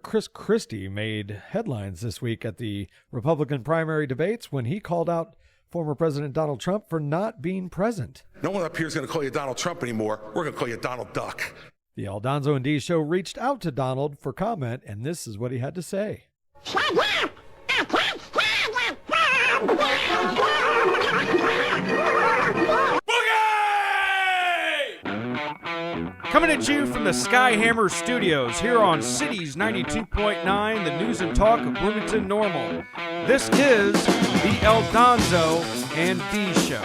Chris Christie made headlines this week at the Republican primary debates when he called out former President Donald Trump for not being present. No one up here is going to call you Donald Trump anymore. We're going to call you Donald Duck. The Aldonzo and Dee show reached out to Donald for comment, and this is what he had to say. Coming at you from the Skyhammer Studios here on Cities 92.9, the news and talk of Bloomington Normal. This is the Aldonzo and Dee Show.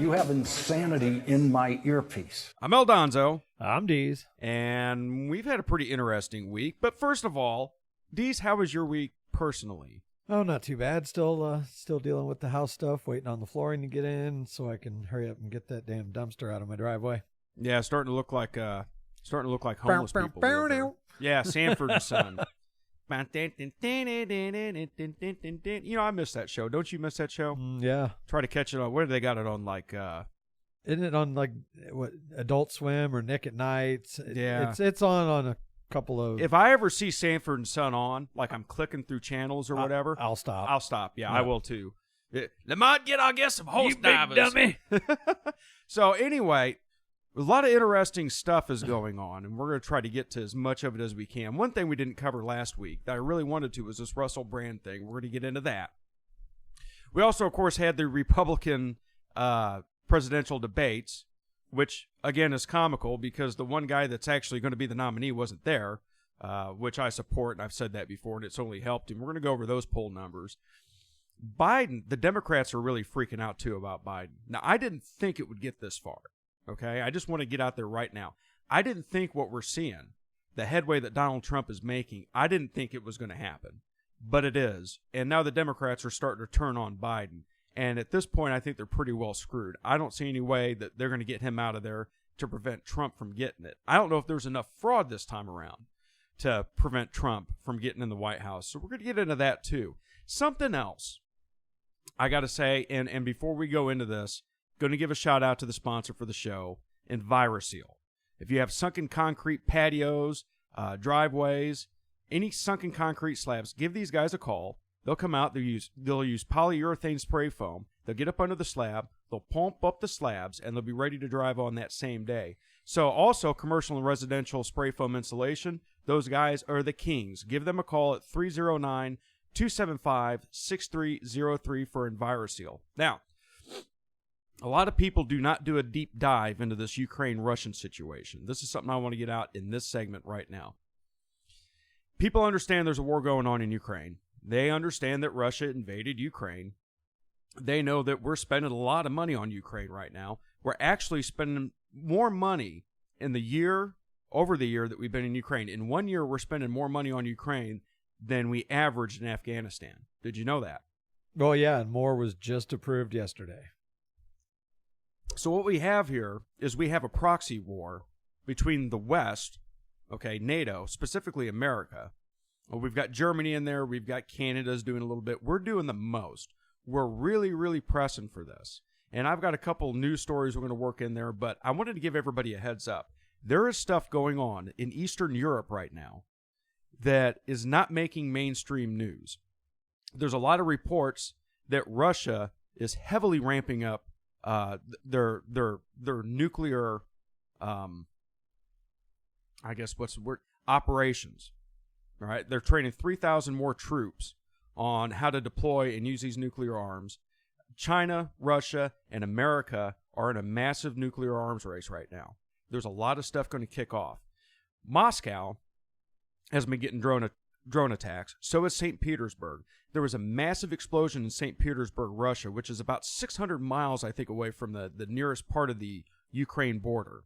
You have insanity in my earpiece. I'm Aldonzo. I'm Dees. And we've had a pretty interesting week. But first of all, Dees, how was your week personally? Oh, not too bad. Still dealing with the house stuff, waiting on the flooring to get in so I can hurry up and get that damn dumpster out of my driveway. Yeah, starting to look like homeless people. Yeah, Sanford and Son. You know, I miss that show. Don't you miss that show? Yeah. Try to catch it on. Where do they got it on? Like, isn't it on like what Adult Swim or Nick at Night? Yeah, it's on a couple of. If I ever see Sanford and Son on, like I'm clicking through channels or whatever, I'll stop. I'll stop. Yeah, I will too. Lamont, I'll get some horse divers. Dummy. So anyway, a lot of interesting stuff is going on, and we're going to try to get to as much of it as we can. One thing we didn't cover last week that I really wanted to was this Russell Brand thing. We're going to get into that. We also, of course, had the Republican presidential debates, which, again, is comical because the one guy that's actually going to be the nominee wasn't there, which I support, and I've said that before, and it's only helped him. We're going to go over those poll numbers. Biden, the Democrats are really freaking out, too, about Biden. Now, I didn't think it would get this far, okay? I just want to get out there right now. I didn't think what we're seeing, the headway that Donald Trump is making, I didn't think it was going to happen, but it is. And now the Democrats are starting to turn on Biden. And at this point, I think they're pretty well screwed. I don't see any way that they're going to get him out of there to prevent Trump from getting it. I don't know if there's enough fraud this time around to prevent Trump from getting in the White House. So we're going to get into that too. Something else I got to say, and before we go into this, going to give a shout out to the sponsor for the show, EnviroSeal. If you have sunken concrete patios, driveways, any sunken concrete slabs, give these guys a call. They'll come out, they'll use polyurethane spray foam, they'll get up under the slab, they'll pump up the slabs, and they'll be ready to drive on that same day. So also commercial and residential spray foam insulation, those guys are the kings. Give them a call at 309-275-6303 for EnviroSeal. Now, a lot of people do not do a deep dive into this Ukraine-Russian situation. This is something I want to get out in this segment right now. People understand there's a war going on in Ukraine. They understand that Russia invaded Ukraine. They know that we're spending a lot of money on Ukraine right now. We're actually spending more money over the year that we've been in Ukraine. In 1 year, we're spending more money on Ukraine than we averaged in Afghanistan. Did you know that? Well, yeah, and more was just approved yesterday. So what we have here is we have a proxy war between the West, okay, NATO, specifically America. Well, we've got Germany in there. We've got Canada's doing a little bit. We're doing the most. We're really, really pressing for this. And I've got a couple news stories we're going to work in there, but I wanted to give everybody a heads up. There is stuff going on in Eastern Europe right now that is not making mainstream news. There's a lot of reports that Russia is heavily ramping up their nuclear, operations. All right, they're training 3,000 more troops on how to deploy and use these nuclear arms. China, Russia, and America are in a massive nuclear arms race right now. There's a lot of stuff going to kick off. Moscow has been getting drone attacks. So is St. Petersburg. There was a massive explosion in St. Petersburg, Russia, which is about 600 miles, I think, away from the nearest part of the Ukraine border.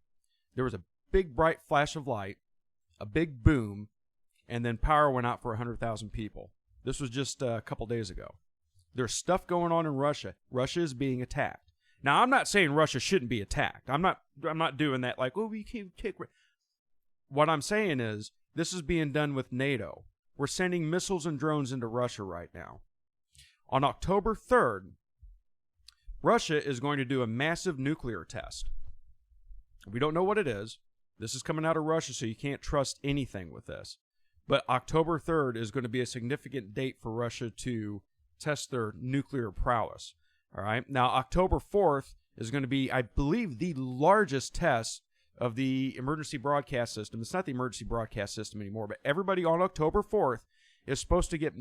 There was a big, bright flash of light, a big boom, and then power went out for 100,000 people. This was just a couple days ago. There's stuff going on in Russia. Russia is being attacked. Now, I'm not saying Russia shouldn't be attacked. I'm not doing that like, oh, we can't take. What I'm saying is this is being done with NATO. We're sending missiles and drones into Russia right now. On October 3rd, Russia is going to do a massive nuclear test. We don't know what it is, This is coming out of Russia, so you can't trust anything with this. But October 3rd is going to be a significant date for Russia to test their nuclear prowess. All right. Now, October 4th is going to be, I believe, the largest test of the emergency broadcast system. It's not the emergency broadcast system anymore, but everybody on October 4th is supposed to get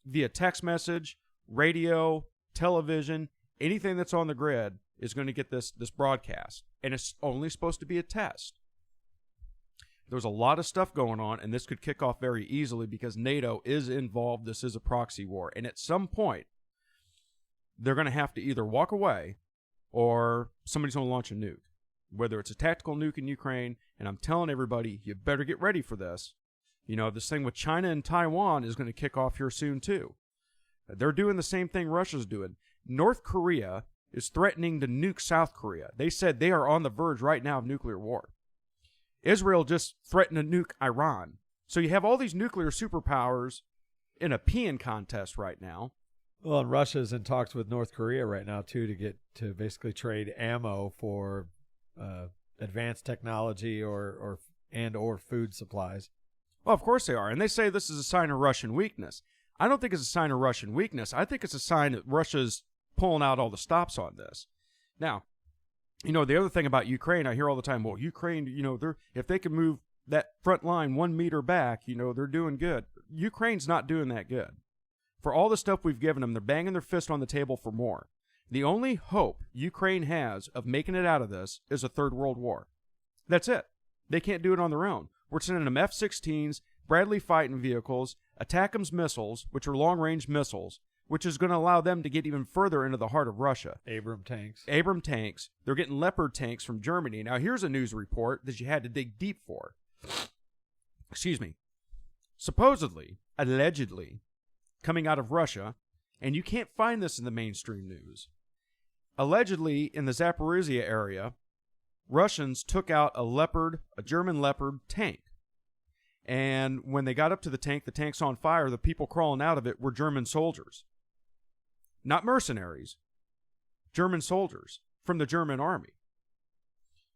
via text message, radio, television, anything that's on the grid is going to get this broadcast. And it's only supposed to be a test. There's a lot of stuff going on, and this could kick off very easily because NATO is involved. This is a proxy war. And at some point, they're going to have to either walk away or somebody's going to launch a nuke, whether it's a tactical nuke in Ukraine. And I'm telling everybody, you better get ready for this. You know, this thing with China and Taiwan is going to kick off here soon, too. They're doing the same thing Russia's doing. North Korea is threatening to nuke South Korea. They said they are on the verge right now of nuclear war. Israel just threatened to nuke Iran. So you have all these nuclear superpowers in a peeing contest right now. Well, and Russia's in talks with North Korea right now, too, to get to basically trade ammo for advanced technology or food supplies. Well, of course they are. And they say this is a sign of Russian weakness. I don't think it's a sign of Russian weakness. I think it's a sign that Russia's pulling out all the stops on this. Now, you know, the other thing about Ukraine, I hear all the time, well, Ukraine, you know, if they can move that front line 1 meter back, you know, they're doing good. Ukraine's not doing that good. For all the stuff we've given them, they're banging their fist on the table for more. The only hope Ukraine has of making it out of this is a third world war. That's it. They can't do it on their own. We're sending them F-16s, Bradley fighting vehicles, ATACMS missiles, which are long-range missiles, which is going to allow them to get even further into the heart of Russia. Abram tanks. They're getting Leopard tanks from Germany. Now, here's a news report that you had to dig deep for. Excuse me. Supposedly, allegedly, coming out of Russia, and you can't find this in the mainstream news. Allegedly, in the Zaporizhia area, Russians took out a German Leopard tank. And when they got up to the tank's on fire. The people crawling out of it were German soldiers. Not mercenaries. German soldiers from the German army.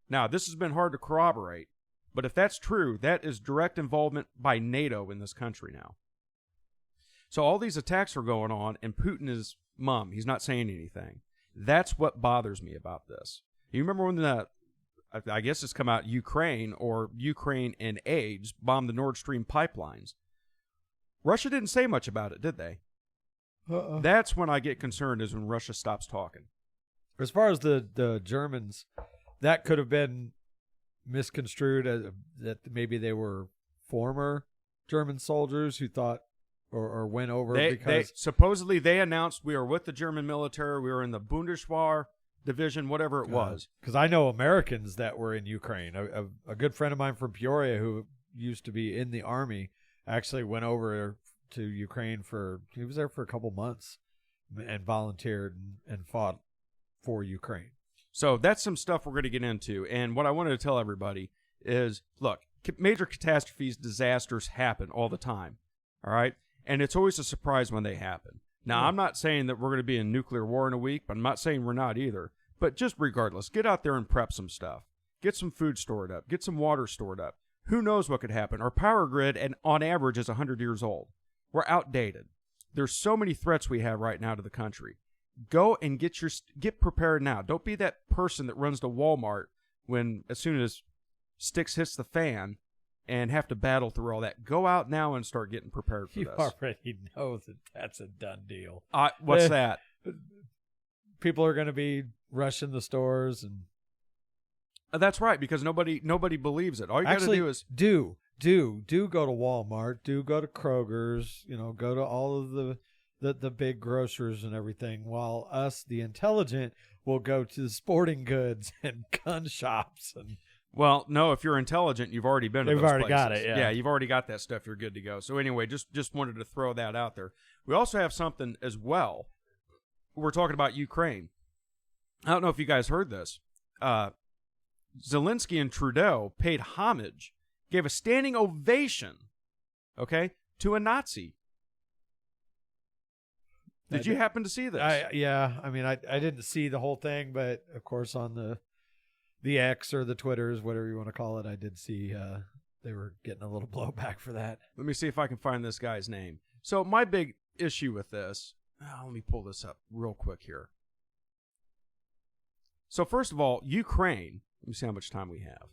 Now, this has been hard to corroborate, but if that's true, that is direct involvement by NATO in this country now. So all these attacks are going on, and Putin is mum. He's not saying anything. That's what bothers me about this. You remember when I guess it's come out, Ukraine and AIDS bombed the Nord Stream pipelines. Russia didn't say much about it, did they? That's when I get concerned, is when Russia stops talking. As far as the Germans, that could have been misconstrued as that maybe they were former German soldiers who thought or went over because supposedly they announced we are with the German military. We were in the Bundeswehr division, whatever it was. Because I know Americans that were in Ukraine. A good friend of mine from Peoria who used to be in the army actually went over to Ukraine he was there for a couple months and volunteered and fought for Ukraine. So that's some stuff we're going to get into. And what I wanted to tell everybody is, look, major catastrophes, disasters happen all the time. All right? And it's always a surprise when they happen. Now, I'm not saying that we're going to be in nuclear war in a week, but I'm not saying we're not either. But just regardless, get out there and prep some stuff. Get some food stored up. Get some water stored up. Who knows what could happen? Our power grid, on average, is 100 years old. We're outdated. There's so many threats we have right now to the country. Go and get prepared now. Don't be that person that runs to Walmart as soon as sticks hits the fan and have to battle through all that. Go out now and start getting prepared for this. You already know that that's a done deal. What's that? People are going to be rushing the stores and. That's right, because nobody believes it. All you got to do is do go to Walmart, do go to Kroger's, go to all of the big grocers and everything, while us, the intelligent, will go to the sporting goods and gun shops. And well, no, if you're intelligent, you've already been to those already places. got it, yeah. Yeah, you've already got that stuff. You're good to go. So anyway, just wanted to throw that out there. We also have something as well. We're talking about Ukraine. I don't know if you guys heard this. Zelensky and Trudeau paid homage, gave a standing ovation, to a Nazi. Did you happen to see this? I didn't see the whole thing, but of course on the X or the Twitters, whatever you want to call it. I did see they were getting a little blowback for that. Let me see if I can find this guy's name. So my big issue with this, let me pull this up real quick here. So first of all, Ukraine, let me see how much time we have.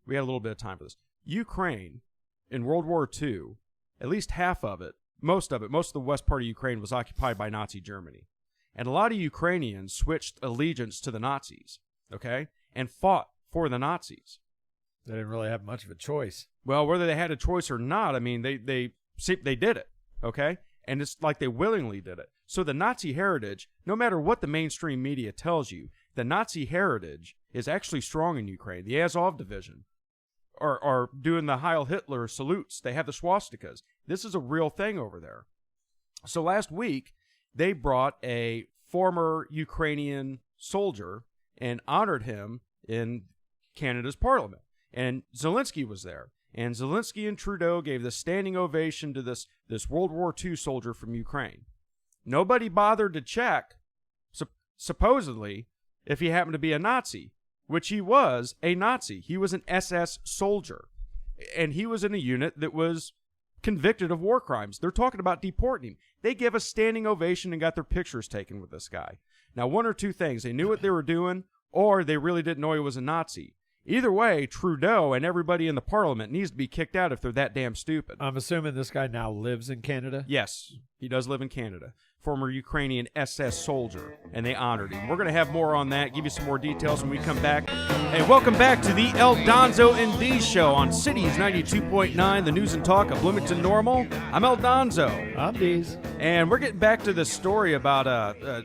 We had a little bit of time for this. Ukraine, in World War II, at least half of it, most of the west part of Ukraine was occupied by Nazi Germany. And a lot of Ukrainians switched allegiance to the Nazis, okay, and fought for the Nazis. They didn't really have much of a choice. Well, whether they had a choice or not, I mean, they did it, okay? And it's like they willingly did it. So the Nazi heritage, no matter what the mainstream media tells you, the Nazi heritage is actually strong in Ukraine. The Azov division are doing the Heil Hitler salutes. They have the swastikas. This is a real thing over there. So last week, they brought a former Ukrainian soldier and honored him in Canada's parliament. And Zelensky was there. And Zelensky and Trudeau gave the standing ovation to this World War II soldier from Ukraine. Nobody bothered to check, supposedly, if he happened to be a Nazi, which he was a Nazi. He was an SS soldier. And he was in a unit that was convicted of war crimes. They're talking about deporting him. They gave a standing ovation and got their pictures taken with this guy. Now, one or two things. They knew what they were doing, or they really didn't know he was a Nazi. Either way, Trudeau and everybody in the parliament needs to be kicked out if they're that damn stupid. I'm assuming this guy now lives in Canada? Yes, he does live in Canada. Former Ukrainian SS soldier, and they honored him. We're going to have more on that, give you some more details when we come back. And welcome back to the El Donzo and D Show on Cities 92.9, the news and talk of Bloomington Normal. I'm El Donzo. I'm Deez. And we're getting back to this story about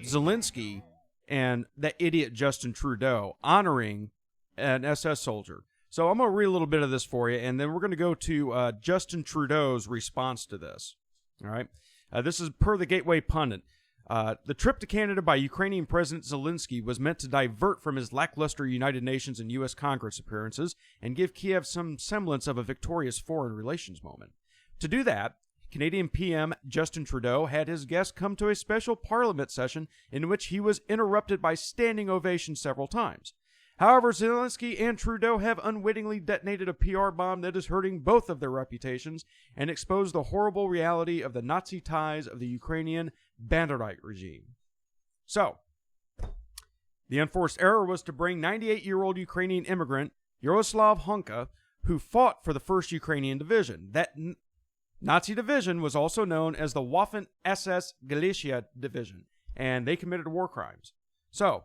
Zelensky and that idiot Justin Trudeau honoring an SS soldier. So I'm going to read a little bit of this for you, and then we're going to go to Justin Trudeau's response to this. All right? This is per the Gateway Pundit. The trip to Canada by Ukrainian President Zelensky was meant to divert from his lackluster United Nations and U.S. Congress appearances and give Kiev some semblance of a victorious foreign relations moment. To do that, Canadian PM Justin Trudeau had his guests come to a special parliament session in which he was interrupted by standing ovations several times. However, Zelensky and Trudeau have unwittingly detonated a PR bomb that is hurting both of their reputations and exposed the horrible reality of the Nazi ties of the Ukrainian Banderite regime. So, the unforced error was to bring 98-year-old Ukrainian immigrant Yaroslav Hunka, who fought for the 1st Ukrainian Division. That Nazi division was also known as the Waffen-SS Galicia Division, and they committed war crimes. So,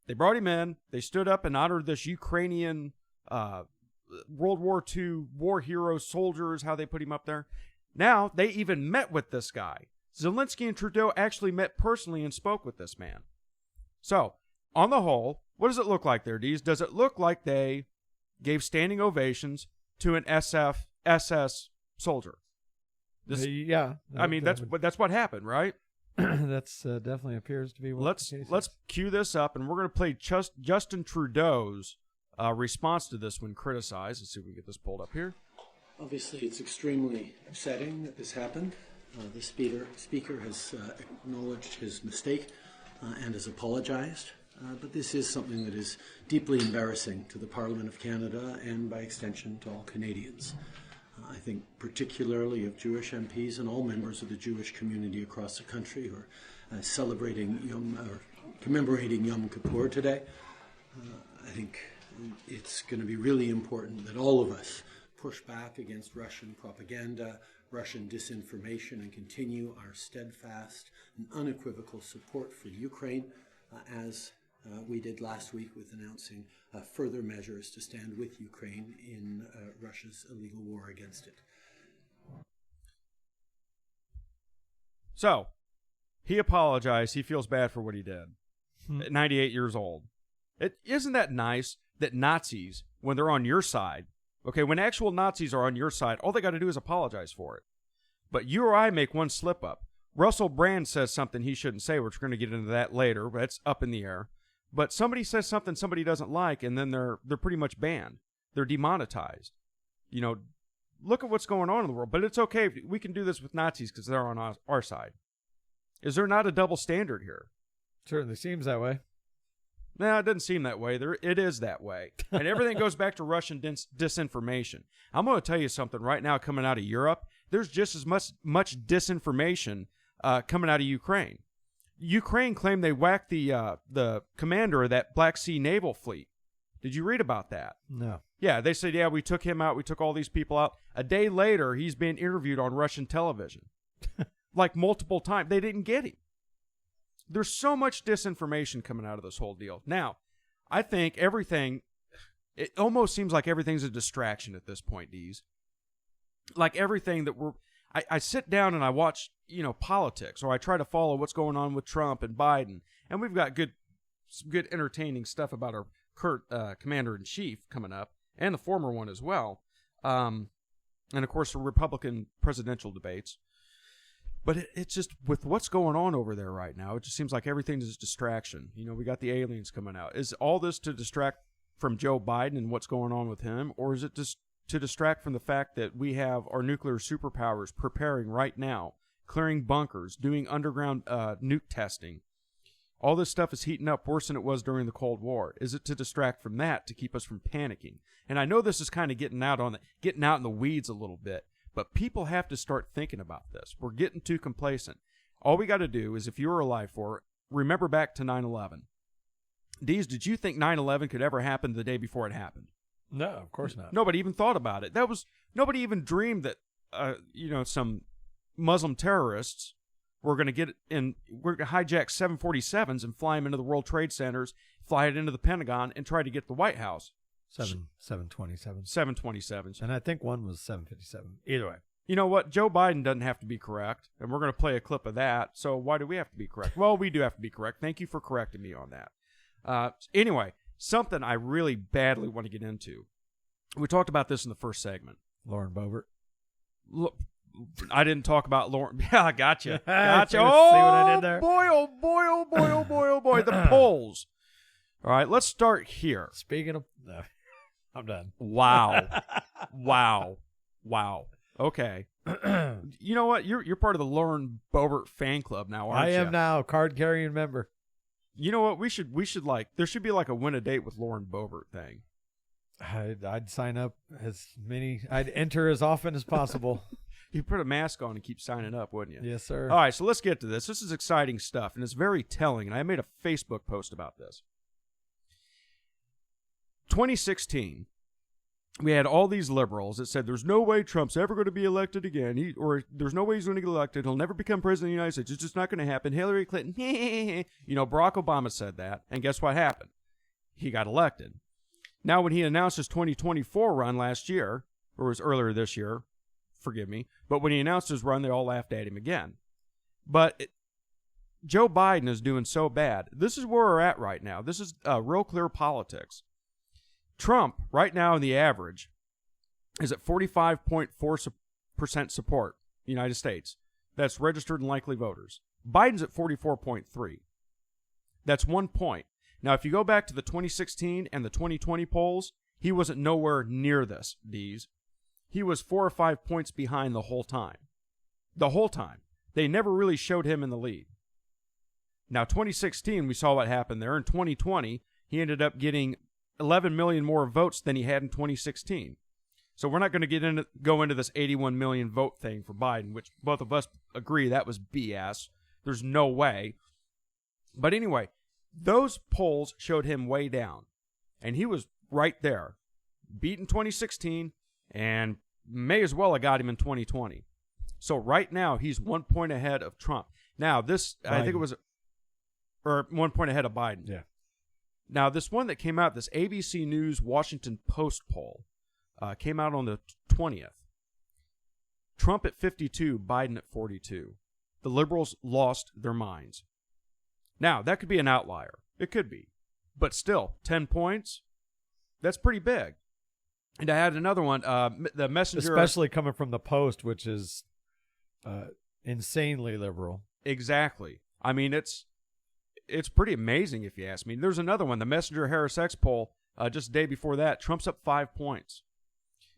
they brought him in, they stood up and honored this Ukrainian World War II war hero soldiers, how they put him up there. Now, they even met with this guy. Zelensky and Trudeau actually met personally and spoke with this man. So, on the whole, what does it look like there, Deez? Does it look like they gave standing ovations to an SS soldier? Yeah. I mean, that's what happened, right? That's definitely appears to be what the case Let's is. cue this up, and we're going to play Justin Trudeau's response to this when criticized. Let's see if we can get this pulled up here. Obviously, it's extremely upsetting that this happened. The speaker has acknowledged his mistake and has apologized. But this is something that is deeply embarrassing to the Parliament of Canada and, by extension, to all Canadians. I think particularly of Jewish MPs and all members of the Jewish community across the country who are commemorating Yom Kippur today. I think it's going to be really important that all of us push back against Russian propaganda, Russian disinformation, and continue our steadfast and unequivocal support for Ukraine, as we did last week with announcing further measures to stand with Ukraine in Russia's illegal war against it. So, he apologized. He feels bad for what he did. At 98 years old. Isn't that nice that Nazis, when they're on your side, okay, when actual Nazis are on your side, all they got to do is apologize for it. But you or I make one slip up. Russell Brand says something he shouldn't say. We're going to get into that later, but it's up in the air. But somebody says something somebody doesn't like, and then they're pretty much banned. They're demonetized. You know, look at what's going on in the world. But it's okay. We can do this with Nazis because they're on our side. Is there not a double standard here? Certainly seems that way. No, it doesn't seem that way. It is that way. And everything goes back to Russian disinformation. I'm going to tell you something right now coming out of Europe. There's just as much disinformation coming out of Ukraine. Ukraine claimed they whacked the commander of that Black Sea naval fleet. Did you read about that? No. Yeah, they said, yeah, we took him out. We took all these people out. A day later, he's being interviewed on Russian television. Like multiple times. They didn't get him. There's so much disinformation coming out of this whole deal. Now, I think it almost seems like everything's a distraction at this point, Deez. Like everything that I sit down and I watch, politics, or I try to follow what's going on with Trump and Biden, and we've got some good entertaining stuff about our commander-in-chief coming up, and the former one as well, and of course the Republican presidential debates. But it's just, with what's going on over there right now, it just seems like everything is a distraction. We got the aliens coming out. Is all this to distract from Joe Biden and what's going on with him, or is it just to distract from the fact that we have our nuclear superpowers preparing right now, clearing bunkers, doing underground nuke testing? All this stuff is heating up worse than it was during the Cold War. Is it to distract from that, to keep us from panicking? And I know this is kind of getting out in the weeds a little bit, but people have to start thinking about this. We're getting too complacent. All we got to do is, if you were alive for it, remember back to 9/11. Deez, did you think 9/11 could ever happen the day before it happened? No, of course not. Nobody even thought about it. Nobody even dreamed that some Muslim terrorists were going to hijack 747s and fly them into the World Trade Centers, fly it into the Pentagon, and try to get the White House. 727s. 727s. And I think one was 757. Either way. You know what? Joe Biden doesn't have to be correct, and we're going to play a clip of that. So why do we have to be correct? Well, we do have to be correct. Thank you for correcting me on that. Anyway, something I really badly want to get into. We talked about this in the first segment. Lauren Boebert. Look, I didn't talk about Lauren. Yeah, I gotcha. Gotcha. See what I did there? Boy, oh boy, oh boy, oh boy, oh boy. The polls. All right, let's start here. Speaking of... No, I'm done. Wow. Wow. Okay. You know what? You're part of the Lauren Boebert fan club now, aren't you? I am now, card-carrying member. You know what? We should there should be like a win a date with Lauren Boebert thing. I'd sign up I'd enter as often as possible. You'd put a mask on and keep signing up, wouldn't you? Yes, sir. All right, so let's get to this. This is exciting stuff, and it's very telling, and I made a Facebook post about this. 2016, we had all these liberals that said there's no way Trump's ever going to be elected again, or there's no way he's going to get elected. He'll never become president of the United States. It's just not going to happen. Hillary Clinton, Barack Obama said that, and guess what happened? He got elected. Now, when he announced his 2024 run last year, or it was earlier this year, forgive me, but when he announced his run, they all laughed at him again. But Joe Biden is doing so bad. This is where we're at right now. This is real clear politics. Trump, right now in the average, is at 45.4% support, United States. That's registered and likely voters. Biden's at 44.3. That's 1 point. Now, if you go back to the 2016 and the 2020 polls, he wasn't nowhere near this, Deez. He was 4 or 5 points behind the whole time. The whole time. They never really showed him in the lead. Now, 2016, we saw what happened there. In 2020, he ended up getting 11 million more votes than he had in 2016. So we're not going to go into this 81 million vote thing for Biden, which both of us agree that was BS. There's no way. But anyway, those polls showed him way down. And he was right there. Beat in 2016 and may as well have got him in 2020. So right now, he's 1 point ahead of Trump. Now, this, Biden. I think it was, or 1 point ahead of Biden. Yeah. Now, this one that came out, this ABC News Washington Post poll, came out on the 20th. Trump at 52, Biden at 42. The liberals lost their minds. Now, that could be an outlier. It could be. But still, 10 points, that's pretty big. And I had another one, the Messenger. Especially coming from the Post, which is insanely liberal. Exactly. I mean, it's pretty amazing if you ask me. There's another one, the Messenger Harris X poll, just the day before that. Trump's up 5 points.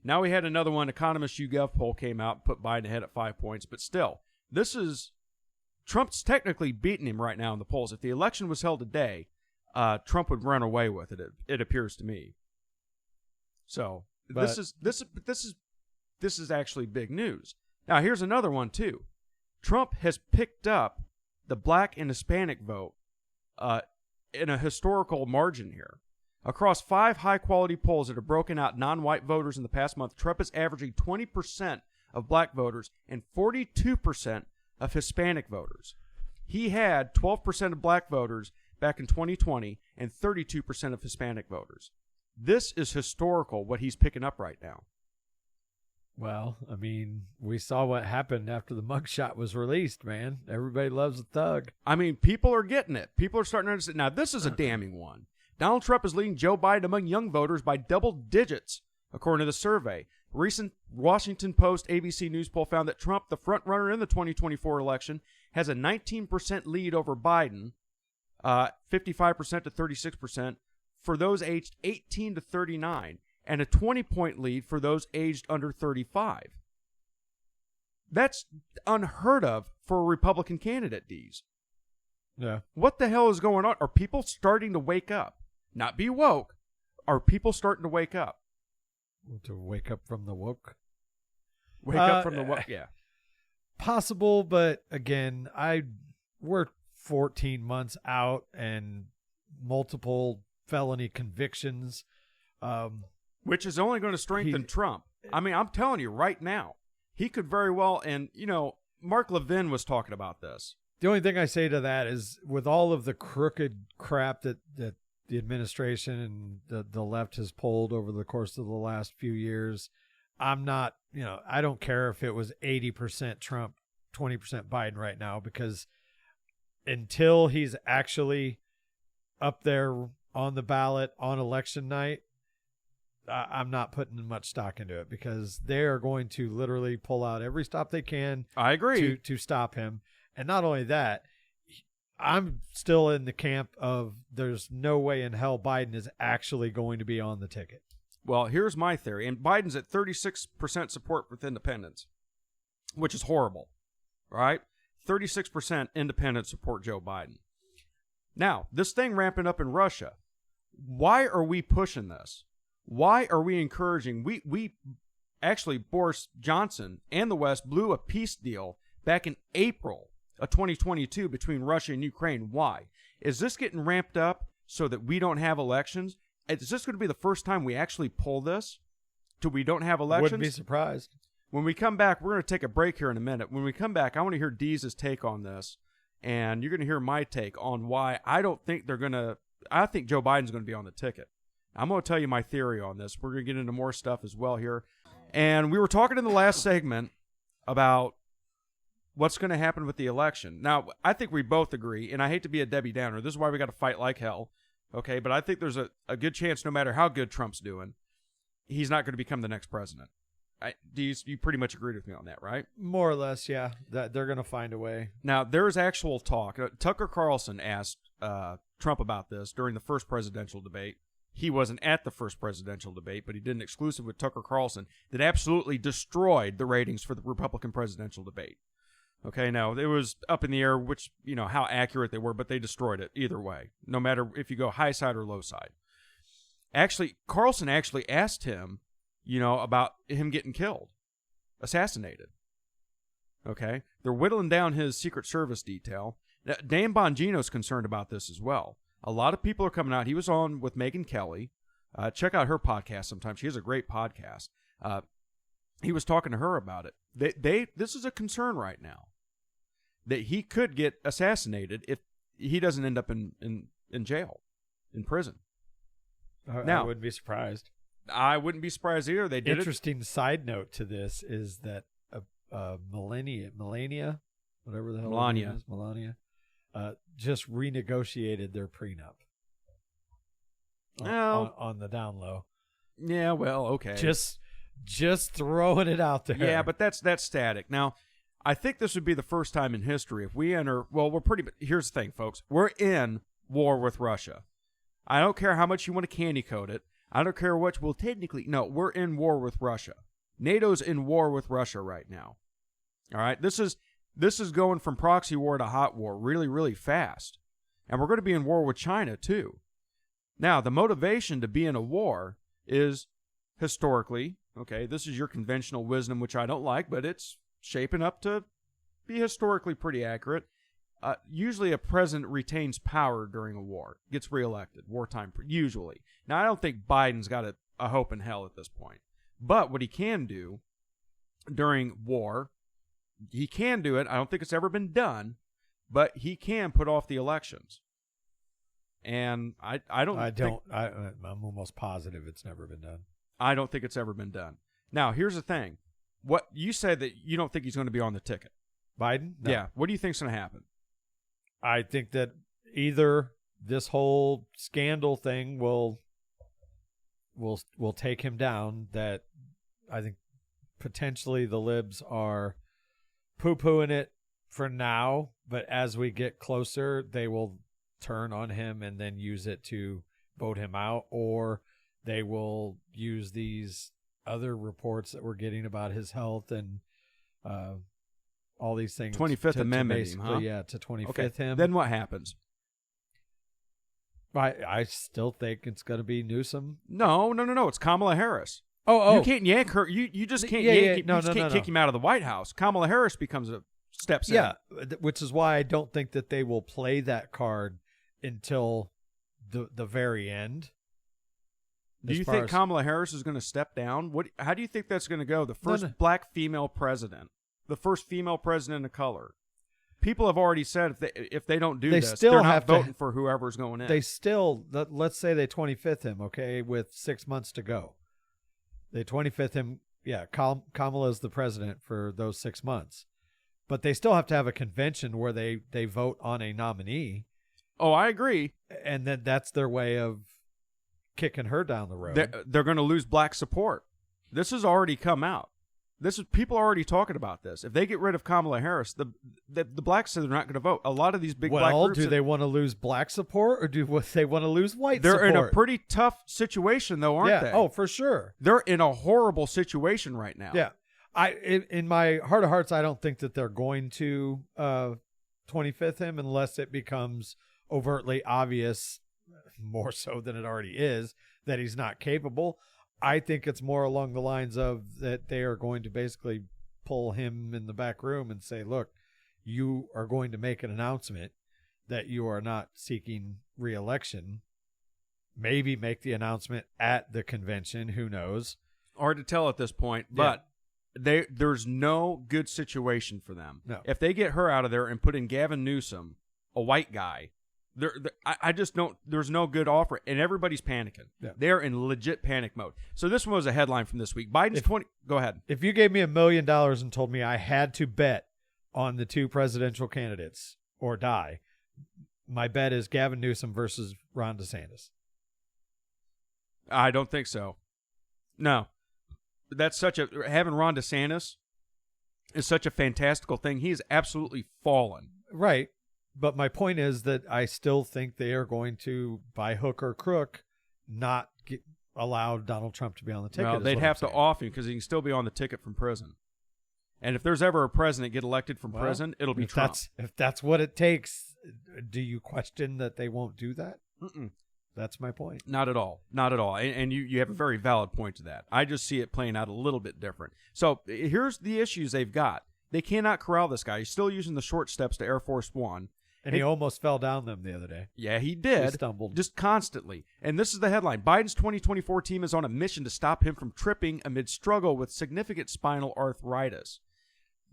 Now we had another one, Economist YouGov poll came out and put Biden ahead at 5 points. But still, Trump's technically beating him right now in the polls. If the election was held today, Trump would run away with it. It appears to me. So this is actually big news. Now here's another one too. Trump has picked up the black and Hispanic vote in a historical margin here. Across 5 high-quality polls that have broken out non-white voters in the past month, Trump is averaging 20% of black voters and 42% of Hispanic voters. He had 12% of black voters back in 2020 and 32% of Hispanic voters. This is historical, what he's picking up right now. Well, I mean, we saw what happened after the mugshot was released, man. Everybody loves a thug. I mean, people are getting it. People are starting to understand. Now, this is a damning one. Donald Trump is leading Joe Biden among young voters by double digits, according to the survey. Recent Washington Post ABC News poll found that Trump, the frontrunner in the 2024 election, has a 19% lead over Biden, 55% to 36%, for those aged 18 to 39, and a 20-point lead for those aged under 35. That's unheard of for a Republican candidate, Dees. Yeah. What the hell is going on? Are people starting to wake up? Not be woke. Are people starting to wake up? To wake up from the woke? Wake up from the woke, yeah. Possible, but again, we're 14 months out and multiple felony convictions. Which is only going to strengthen Trump. I mean, I'm telling you right now, he could very well, and, Mark Levin was talking about this. The only thing I say to that is with all of the crooked crap that the administration and the left has pulled over the course of the last few years, I'm not, I don't care if it was 80% Trump, 20% Biden right now, because until he's actually up there on the ballot on election night, I'm not putting much stock into it, because they are going to literally pull out every stop they can. I agree. To stop him. And not only that, I'm still in the camp of there's no way in hell Biden is actually going to be on the ticket. Well, here's my theory. And Biden's at 36% support with independents, which is horrible, right? 36% independents support Joe Biden. Now, this thing ramping up in Russia, why are we pushing this? Why are we encouraging? We actually, Boris Johnson and the West blew a peace deal back in April of 2022 between Russia and Ukraine. Why? Is this getting ramped up so that we don't have elections? Is this going to be the first time we actually pull this till we don't have elections? Wouldn't be surprised. When we come back, we're going to take a break here in a minute. When we come back, I want to hear Dee's take on this, and you're going to hear my take on why I don't think they're going to. I think Joe Biden's going to be on the ticket. I'm going to tell you my theory on this. We're going to get into more stuff as well here. And we were talking in the last segment about what's going to happen with the election. Now, I think we both agree, and I hate to be a Debbie Downer. This is why we got to fight like hell, okay? But I think there's a good chance, no matter how good Trump's doing, he's not going to become the next president. You pretty much agreed with me on that, right? More or less, yeah. That they're going to find a way. Now, there's actual talk. Tucker Carlson asked Trump about this during the first presidential debate. He wasn't at the first presidential debate, but he did an exclusive with Tucker Carlson that absolutely destroyed the ratings for the Republican presidential debate. Okay, now, it was up in the air which, how accurate they were, but they destroyed it either way, no matter if you go high side or low side. Actually, Carlson actually asked him, about him getting killed, assassinated. Okay, they're whittling down his Secret Service detail. Now, Dan Bongino's concerned about this as well. A lot of people are coming out. He was on with Megyn Kelly. Check out her podcast sometime. She has a great podcast. He was talking to her about it. This is a concern right now, that he could get assassinated if he doesn't end up in jail, in prison. I wouldn't be surprised. I wouldn't be surprised either. They did. Interesting side note to this is that Melania, whatever the hell Melania. it is, Melania, just renegotiated their prenup on the down low. Yeah, well, okay. Just throwing it out there. Yeah, but that's static. Now, I think this would be the first time in history if we enter. Well, here's the thing, folks. We're in war with Russia. I don't care how much you want to candy coat it. I don't care what. Well, technically, no, we're in war with Russia. NATO's in war with Russia right now. All right, this is going from proxy war to hot war really, really fast. And we're going to be in war with China, too. Now, the motivation to be in a war is historically, okay, this is your conventional wisdom, which I don't like, but it's shaping up to be historically pretty accurate. Usually a president retains power during a war, gets reelected, wartime, usually. Now, I don't think Biden's got a hope in hell at this point. But what he can do during war, he can do it. I don't think it's ever been done, but he can put off the elections. And I'm almost positive it's never been done. I don't think it's ever been done. Now, here's the thing. What you said that you don't think he's going to be on the ticket. Biden? No. Yeah. What do you think's going to happen? I think that either this whole scandal thing will take him down. That I think potentially the libs are poo-pooing it for now, but as we get closer, they will turn on him and then use it to vote him out, or they will use these other reports that we're getting about his health and all these things. 25th Amendment, to 25th him. Then what happens? I still think it's going to be Newsom. No. It's Kamala Harris. Oh. You can't yank her. You just can't kick him out of the White House. Kamala Harris becomes steps in. Yeah, which is why I don't think that they will play that card until the very end. Do you think Kamala Harris is going to step down? How do you think that's going to go? The first black female president, the first female president of color. People have already said if they don't do this, they're not voting for whoever's going in. They still, let's say they 25th him, okay, with 6 months to go. They 25th him, yeah, Kamala is the president for those 6 months. But they still have to have a convention where they vote on a nominee. Oh, I agree. And then that's their way of kicking her down the road. They're going to lose black support. This has already come out. People are already talking about this. If they get rid of Kamala Harris, the blacks say they're not going to vote. A lot of these big black groups. Do they want to lose black support, or do they want to lose white support? They're in a pretty tough situation, though, aren't they? Oh, for sure. They're in a horrible situation right now. Yeah. In my heart of hearts, I don't think that they're going to 25th him unless it becomes overtly obvious, more so than it already is, that he's not capable. I think it's more along the lines of that they are going to basically pull him in the back room and say, look, you are going to make an announcement that you are not seeking re-election. Maybe make the announcement at the convention. Who knows? Hard to tell at this point, but there's no good situation for them. No. If they get her out of there and put in Gavin Newsom, a white guy, I just don't. There's no good offer, and everybody's panicking. Yeah. They're in legit panic mode. So this one was a headline from this week. Biden's 20. Go ahead. If you gave me $1 million and told me I had to bet on the two presidential candidates or die, my bet is Gavin Newsom versus Ron DeSantis. I don't think so. No, that's having Ron DeSantis is such a fantastical thing. He is absolutely fallen. Right. But my point is that I still think they are going to, by hook or crook, not allow Donald Trump to be on the ticket. Well, they'd have to off him because he can still be on the ticket from prison. And if there's ever a president get elected from prison, it'll be Trump. If that's what it takes, do you question that they won't do that? Mm-mm. That's my point. Not at all. Not at all. And you have a very valid point to that. I just see it playing out a little bit different. So here's the issues they've got. They cannot corral this guy. He's still using the short steps to Air Force One. And he almost fell down them the other day. Yeah, he did. He stumbled. Just constantly. And this is the headline. Biden's 2024 team is on a mission to stop him from tripping amid struggle with significant spinal arthritis.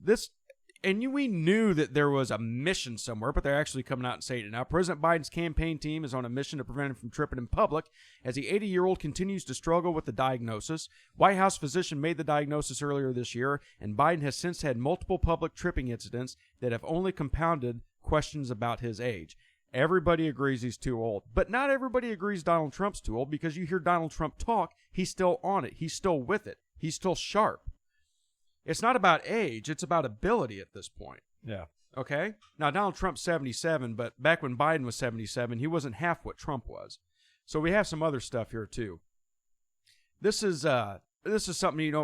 We knew that there was a mission somewhere, but they're actually coming out and saying it. Now, President Biden's campaign team is on a mission to prevent him from tripping in public as the 80-year-old continues to struggle with the diagnosis. White House physician made the diagnosis earlier this year, and Biden has since had multiple public tripping incidents that have only compounded questions about his age. Everybody agrees he's too old, but not everybody agrees Donald Trump's too old, because you hear Donald Trump talk, he's still on it. He's still with it. He's still sharp. It's not about age. It's about ability at this point. Yeah. Okay? Now, Donald Trump's 77, but back when Biden was 77, he wasn't half what Trump was. So we have some other stuff here, too. This is something,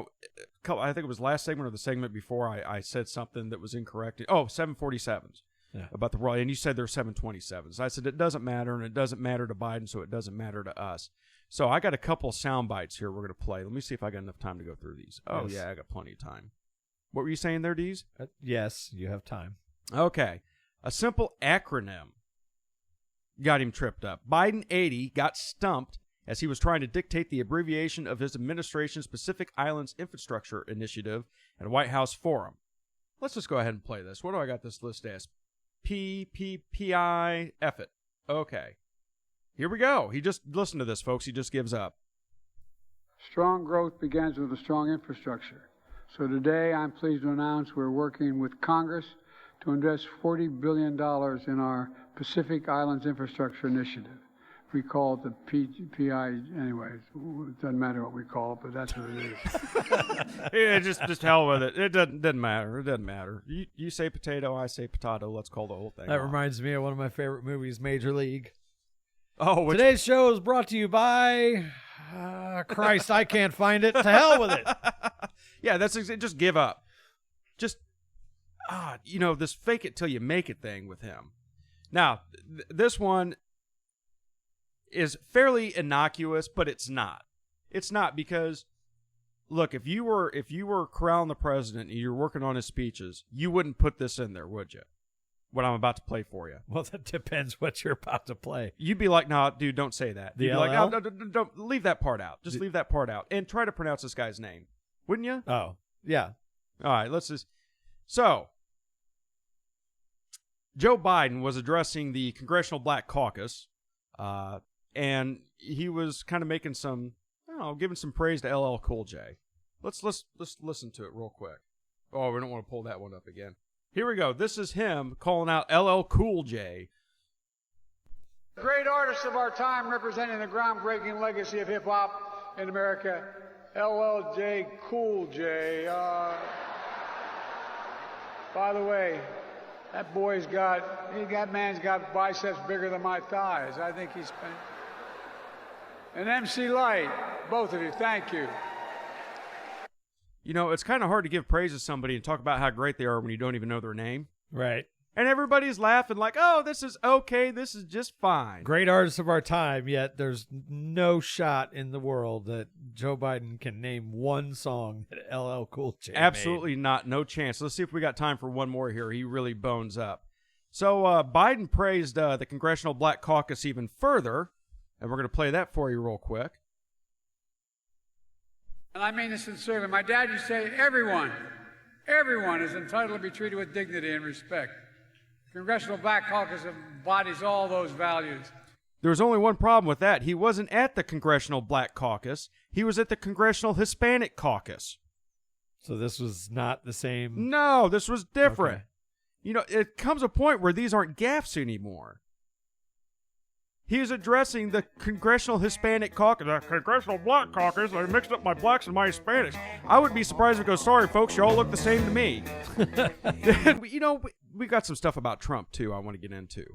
I think it was last segment or the segment before I said something that was incorrect. Oh, 747s. about the world. And you said they're 727s. I said it doesn't matter, and it doesn't matter to Biden, so it doesn't matter to us. So I got a couple sound bites here we're going to play. Let me see if I got enough time to go through these. Oh, Yes. yeah, I got plenty of time. What were you saying there, Deez? Yes, you have time. Okay. A simple acronym got him tripped up. Biden 80 got stumped as he was trying to dictate the abbreviation of his administration's Pacific Islands Infrastructure Initiative at a White House forum. Let's just go ahead and play this. What do I got this list as? F it. Okay. Here we go. He just, listen to this, folks. He just gives up. Strong growth begins with a strong infrastructure. So today I'm pleased to announce we're working with Congress to invest $40 billion in our Pacific Islands Infrastructure Initiative. We call it the PI anyway. It doesn't matter what we call it, but that's what it is. Yeah, just hell with it. It doesn't matter. It doesn't matter. You say potato, I say potato. Let's call the whole thing That off. reminds me of one of my favorite movies, Major League. Oh, Today's show is brought to you by Christ. I can't find it. To hell with it. Yeah, just give up. Just this fake it till you make it thing with him. Now, this one is fairly innocuous, but it's not. It's not because, look, if you were corralling the president and you're working on his speeches, you wouldn't put this in there, would you? What I'm about to play for you. Well, that depends what you're about to play. You'd be like, "No, dude, don't say that." The You'd be like, LL? "No, don't leave that part out. Just leave that part out and try to pronounce this guy's name, wouldn't you?" Oh, yeah. All right, let's just. So, Joe Biden was addressing the Congressional Black Caucus, and he was kind of making some, giving some praise to LL Cool J. Let's listen to it real quick. Oh, we don't want to pull that one up again. Here we go. This is him calling out LL Cool J. Great artist of our time representing the groundbreaking legacy of hip-hop in America, LL Cool J. By the way, that man's got biceps bigger than my thighs. I think he's been... And MC Light, both of you, thank you. It's kind of hard to give praise to somebody and talk about how great they are when you don't even know their name. Right. And everybody's laughing like, oh, this is okay. This is just fine. Great artists of our time, yet there's no shot in the world that Joe Biden can name one song that LL Cool J Absolutely not. No chance. Let's see if we got time for one more here. He really bones up. So Biden praised the Congressional Black Caucus even further, and we're going to play that for you real quick. And I mean this sincerely. My dad used to say, everyone is entitled to be treated with dignity and respect. Congressional Black Caucus embodies all those values. There's only one problem with that. He wasn't at the Congressional Black Caucus. He was at the Congressional Hispanic Caucus. So this was not the same. No, this was different. Okay. It comes a point where these aren't gaffes anymore. He was addressing the Congressional Hispanic Caucus. The Congressional Black Caucus, I mixed up my blacks and my Hispanics. I would be surprised if he goes, sorry, folks, you all look the same to me. We got some stuff about Trump, too, I want to get into.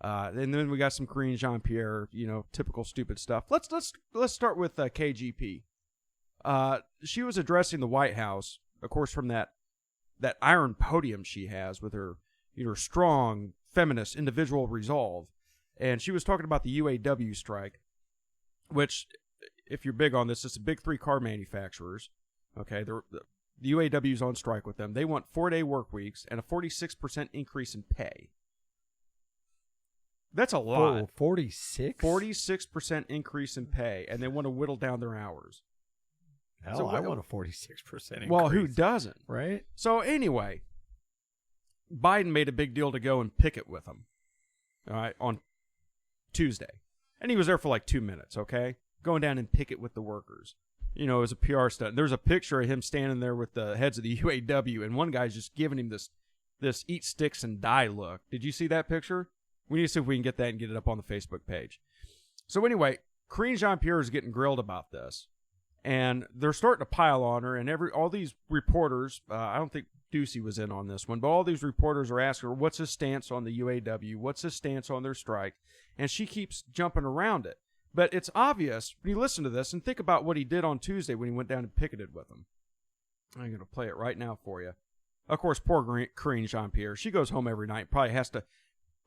And then we got some Karine Jean-Pierre, typical stupid stuff. Let's start with KGP. She was addressing the White House, of course, from that iron podium she has with her, strong, feminist, individual resolve. And she was talking about the UAW strike, which, if you're big on this, it's the big three car manufacturers. Okay, the UAW's on strike with them. They want 4-day work weeks and a 46% increase in pay. That's a lot. 46? 46% increase in pay, and they want to whittle down their hours. Hell, So I want a 46% increase. Well, who doesn't? Right? So anyway, Biden made a big deal to go and picket with them, all right, on Tuesday. And he was there for like 2 minutes, okay? Going down and picket with the workers. It was a PR stunt. There's a picture of him standing there with the heads of the UAW, and one guy's just giving him this eat sticks and die look. Did you see that picture? We need to see if we can get that and get it up on the Facebook page. So anyway, Karine Jean-Pierre is getting grilled about this. And they're starting to pile on her, and all these reporters, I don't think Ducey was in on this one, but all these reporters are asking her, what's his stance on the UAW? What's his stance on their strike? And she keeps jumping around it. But it's obvious when you listen to this and think about what he did on Tuesday when he went down and picketed with them. I'm going to play it right now for you. Of course, poor Corinne Jean-Pierre. She goes home every night, probably has to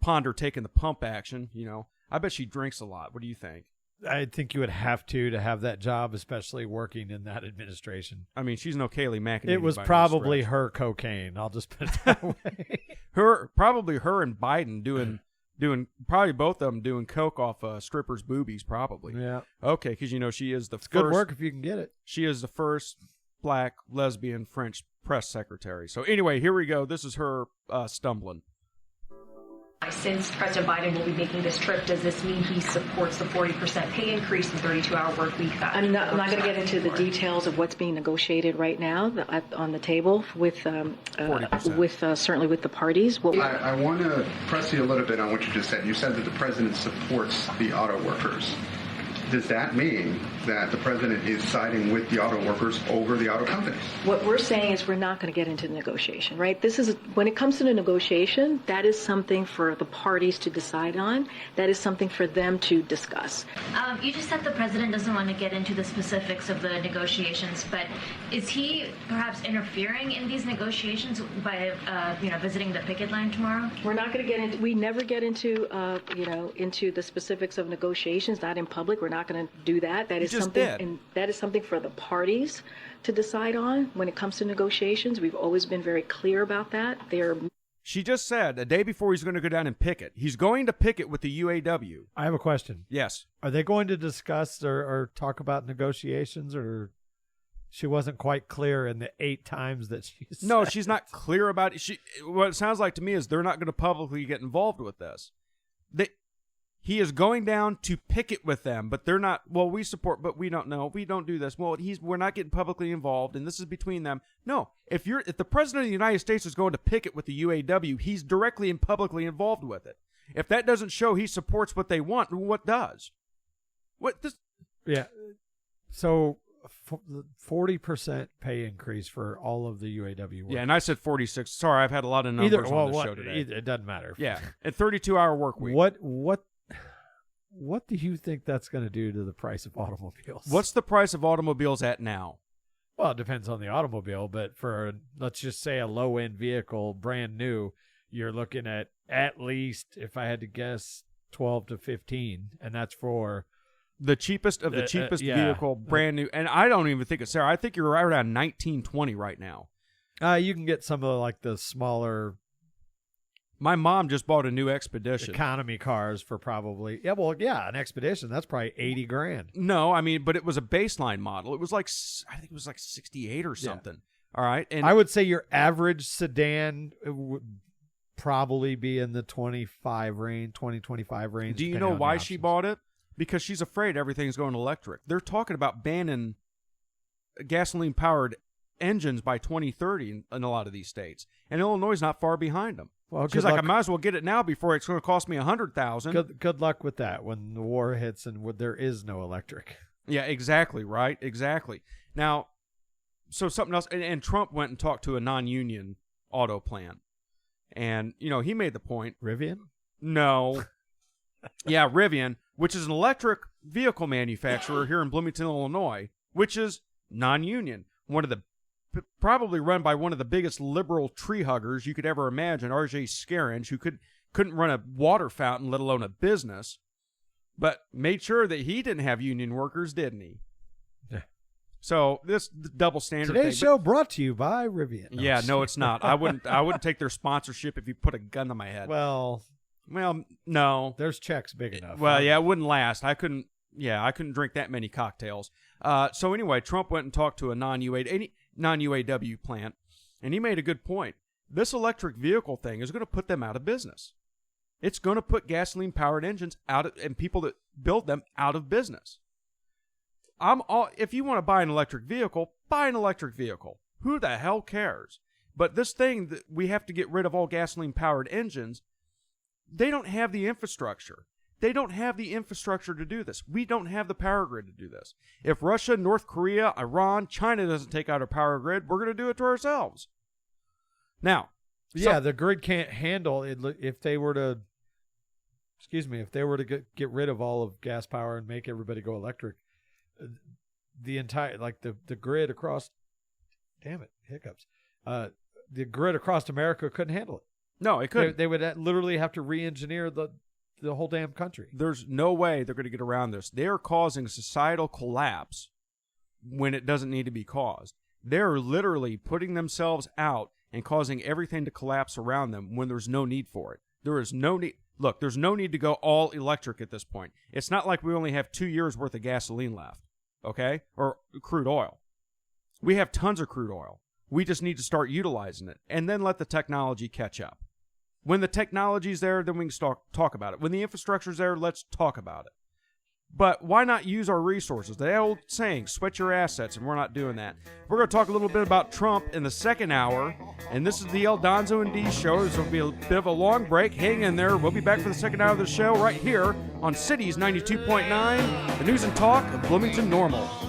ponder taking the pump action, you know. I bet she drinks a lot. What do you think? I think you would have to have that job, especially working in that administration. I mean, she's no Kayleigh McEnany. It was by no probably stretch. her cocaine. I'll just put it that way. Probably her and Biden doing probably both of them doing coke off strippers' boobies, probably. Yeah. Okay, because you know she is the first. Good work if you can get it. She is the first black lesbian French press secretary. So anyway, here we go. This is her stumbling. Since President Biden will be making this trip, does this mean he supports the 40% pay increase and 32-hour work week? I'm not going to get into the details of what's being negotiated right now on the table with certainly with the parties. I want to press you a little bit on what you just said. You said that the president supports the auto workers. Does that mean that the president is siding with the auto workers over the auto companies? What we're saying is we're not going to get into the negotiation, right? This is, when it comes to the negotiation, that is something for the parties to decide on. That is something for them to discuss. You just said the president doesn't want to get into the specifics of the negotiations, but is he perhaps interfering in these negotiations by, visiting the picket line tomorrow? We're not going to get into. We never get into, into the specifics of negotiations. Not in public. We're not going to do that. That is something, and that is something for the parties to decide on when it comes to negotiations. We've always been very clear about that. She just said a day before he's going to go down and picket. He's going to picket with the UAW. I have a question. Yes. Are they going to discuss or talk about negotiations, or she wasn't quite clear in the 8 times that she said? No, she's not clear about it. What it sounds like to me is they're not going to publicly get involved with this. He is going down to picket with them, but they're not. Well, we support, but we don't know. We don't do this. Well, we're not getting publicly involved, and this is between them. No, if the president of the United States is going to picket with the UAW, he's directly and publicly involved with it. If that doesn't show he supports what they want, what does? What this? Yeah. So 40% pay increase for all of the UAW workers. Yeah, and I said 46. Sorry, I've had a lot of numbers on this show today. It doesn't matter. Yeah, a 32-hour work week. What do you think that's going to do to the price of automobiles? What's the price of automobiles at now? Well, it depends on the automobile, but for, let's just say, a low-end vehicle, brand new, you're looking at least, if I had to guess, 12 to 15, and that's for the cheapest of the cheapest vehicle, brand new. And I don't even think it's there. I think you're right around 1920 right now. You can get some of the smaller. My mom just bought a new Expedition. Economy cars for probably, an Expedition, that's probably $80,000. No, I mean, but it was a baseline model. It was I think it was 68 or something. Yeah. All right. And I would say your average sedan would probably be in the 25 range. Do you know why she bought it? Because she's afraid everything's going electric. They're talking about banning gasoline-powered engines by 2030 in a lot of these states. And Illinois is not far behind them. Well, she's like, I might as well get it now before it's going to cost me $100,000. Good luck with that when the war hits and there is no electric. Yeah, exactly, right? Exactly. Now, so something else, and Trump went and talked to a non-union auto plant. And, he made the point. Rivian? No. Yeah, Rivian, which is an electric vehicle manufacturer here in Bloomington, Illinois, which is non-union. Probably run by one of the biggest liberal tree huggers you could ever imagine, R.J. Scaringe, who couldn't run a water fountain, let alone a business, but made sure that he didn't have union workers, didn't he? Yeah. So this double standard. Today's show brought to you by Rivian. No, it's not. I wouldn't take their sponsorship if you put a gun to my head. Well, no. There's checks big enough. Well, yeah, it wouldn't last. I couldn't drink that many cocktails. So anyway, Trump went and talked to a non-UAW plant, and he made a good point. This electric vehicle thing is going to put them out of business. It's going to put gasoline-powered engines and people that build them out of business. If you want to buy an electric vehicle, buy an electric vehicle. Who the hell cares? But this thing that we have to get rid of all gasoline-powered engines, they don't have the infrastructure. They don't have the infrastructure to do this. We don't have the power grid to do this. If Russia, North Korea, Iran, China doesn't take out our power grid, we're going to do it to ourselves. Now, the grid can't handle it. If they were to, get rid of all of gas power and make everybody go electric, the entire the grid across, damn it, hiccups, the grid across America couldn't handle it. No, it couldn't. They would literally have to re-engineer the whole damn country. There's no way they're going to get around this. They are causing societal collapse when it doesn't need to be caused. They're literally putting themselves out and causing everything to collapse around them when there's no need for it. There is no need. Look, there's no need to go all electric at this point. It's not like we only have 2 years worth of gasoline left, okay? Or crude oil. We have tons of crude oil. We just need to start utilizing it and then let the technology catch up. When the technology's there, then we can talk about it. When the infrastructure's there, let's talk about it. But why not use our resources? The old saying, sweat your assets, and we're not doing that. We're going to talk a little bit about Trump in the second hour, and this is the El Donzo and D show. This will be a bit of a long break. Hang in there. We'll be back for the second hour of the show right here on Cities 92.9, the news and talk of Bloomington Normal.